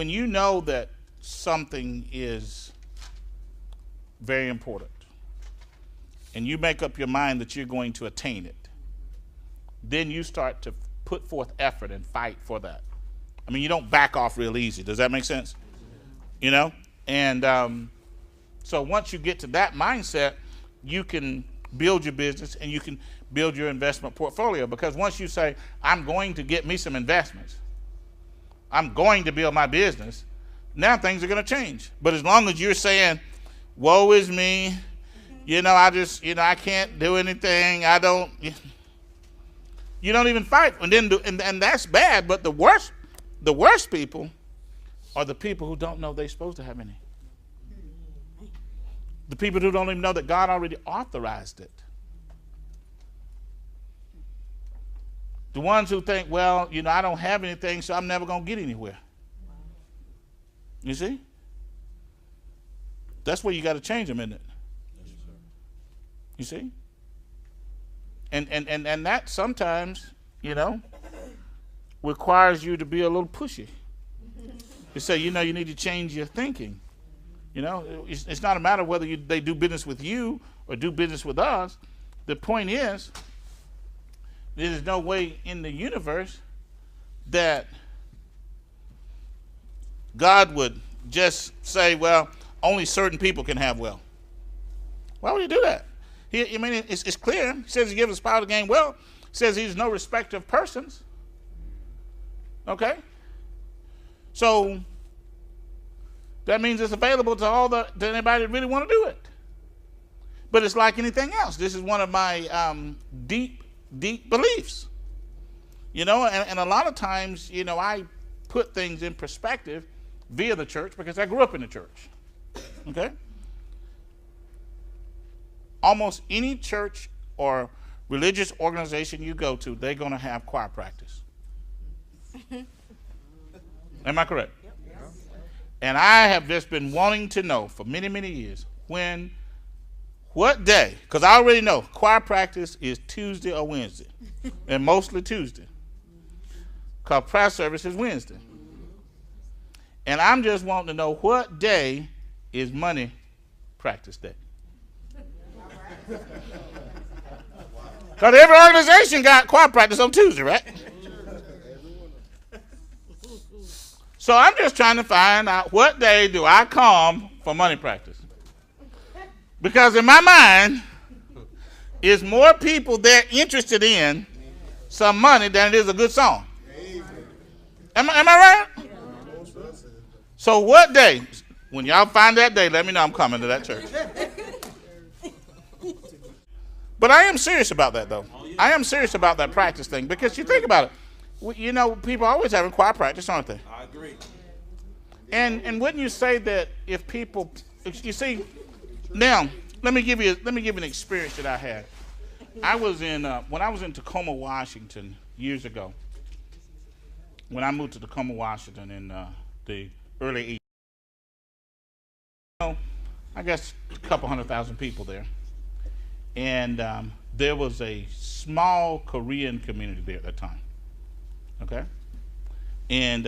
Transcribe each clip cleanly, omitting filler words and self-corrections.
when you know that something is very important and you make up your mind that you're going to attain it, then you start to put forth effort and fight for that. I mean, you don't back off real easy. Does that make sense? You know? And so once you get to that mindset, you can build your business and you can build your investment portfolio. Because once you say, I'm going to get me some investments, I'm going to build my business, now things are going to change. But as long as you're saying, woe is me, I can't do anything, you don't even fight. And that's bad. But the worst people are the people who don't know they're supposed to have any. The people who don't even know that God already authorized it. The ones who think, well, I don't have anything, so I'm never going to get anywhere. You see? That's where you got to change them, isn't it? You see? And that sometimes, requires you to be a little pushy. You say, you need to change your thinking. It's not a matter of whether they do business with you or do business with us. The point is, there's no way in the universe that God would just say, well, only certain people can have wealth. Why would he do that? It's clear. He says he gives us power to gain wealth. He says he's no respecter of persons. Okay? So that means it's available to anybody that really want to do it. But it's like anything else. This is one of my deep beliefs. And a lot of times, I put things in perspective via the church because I grew up in the church. Okay? Almost any church or religious organization you go to, they're going to have choir practice. Am I correct? Yep. And I have just been wanting to know for many, many years what day, because I already know choir practice is Tuesday or Wednesday, and mostly Tuesday, because prayer service is Wednesday. And I'm just wanting to know what day is money practice day. Because every organization got choir practice on Tuesday, right? So I'm just trying to find out what day do I come for money practice. Because in my mind, is more people there interested in some money than it is a good song. Am I right? So what day? When y'all find that day, let me know I'm coming to that church. But I am serious about that, though. I am serious about that practice thing because you think about it. People are always having choir practice, aren't they? I agree. And wouldn't you say that if people, you see, now let me give you an experience that I had. I was when I was in Tacoma, Washington years ago. When I moved to Tacoma, Washington in the early 80s, I guess a couple 100,000 people there. And there was a small Korean community there at that time. Okay? And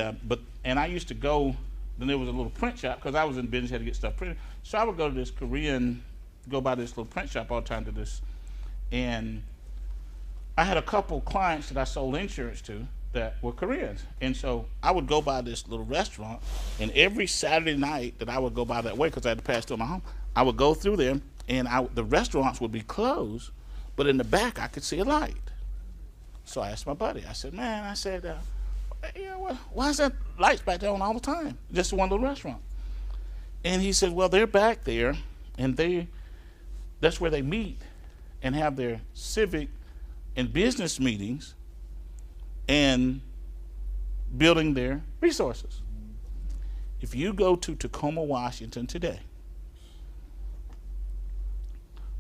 I used to go, then there was a little print shop, because I was in business, had to get stuff printed. So I would go to this go by this little print shop all the time to this. And I had a couple clients that I sold insurance to that were Koreans. And so I would go by this little restaurant, and every Saturday night that I would go by that way, because I had to pass through my home, I would go through there, and the restaurants would be closed, but in the back I could see a light. So I asked my buddy, I said, man, why is that lights back there on all the time? Just one little restaurant. And he said, well, they're back there, and that's where they meet and have their civic and business meetings and building their resources. If you go to Tacoma, Washington today,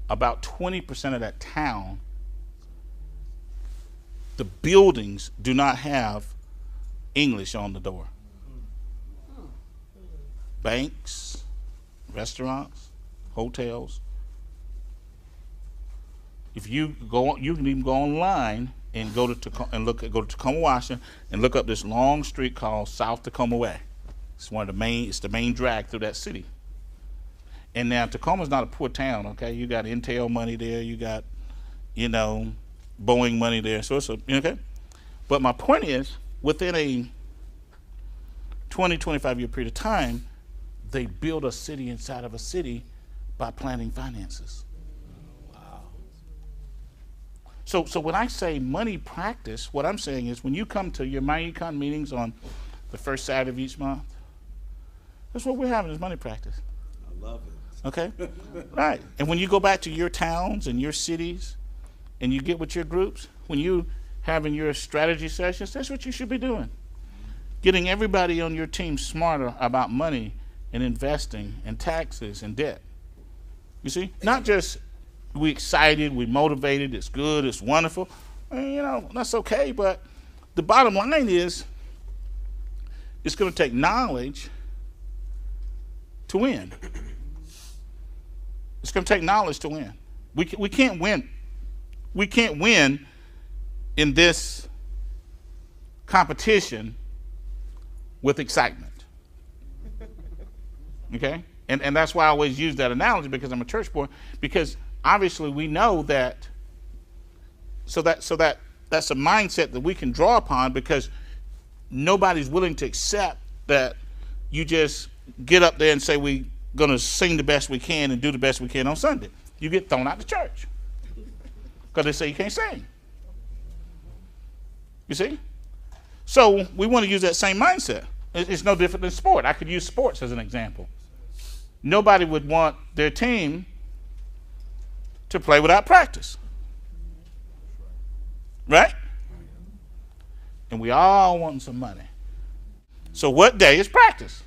about 20% of that town, the buildings do not have English on the door. Banks, restaurants, hotels. If you go, you can even go online and go to Tacoma, go to Tacoma, Washington, and look up this long street called South Tacoma Way. It's the main drag through that city. And now Tacoma's not a poor town, okay? You got Intel money there, you got, Boeing money there. So it's okay. But my point is, within a 20, 25 year period of time, they build a city inside of a city by planning finances. Wow. So when I say money practice, what I'm saying is when you come to your MyEcon meetings on the first Saturday of each month, that's what we're having is money practice. I love it. Okay? Right. And when you go back to your towns and your cities and you get with your groups, when you having your strategy sessions, that's what you should be doing. Getting everybody on your team smarter about money and investing and taxes and debt. You see? Not just we excited, we motivated, it's good, it's wonderful. That's okay, but the bottom line is it's going to take knowledge to win. It's going to take knowledge to win. We can't win. We can't win in this competition with excitement. Okay? And that's why I always use that analogy, because I'm a church boy, because obviously we know that that's a mindset that we can draw upon, because nobody's willing to accept that you just get up there and say we're going to sing the best we can and do the best we can on Sunday. You get thrown out of the church because they say you can't sing. You see? So we want to use that same mindset. It's no different than sport. I could use sports as an example. Nobody would want their team to play without practice. Right? And we all want some money. So what day is practice?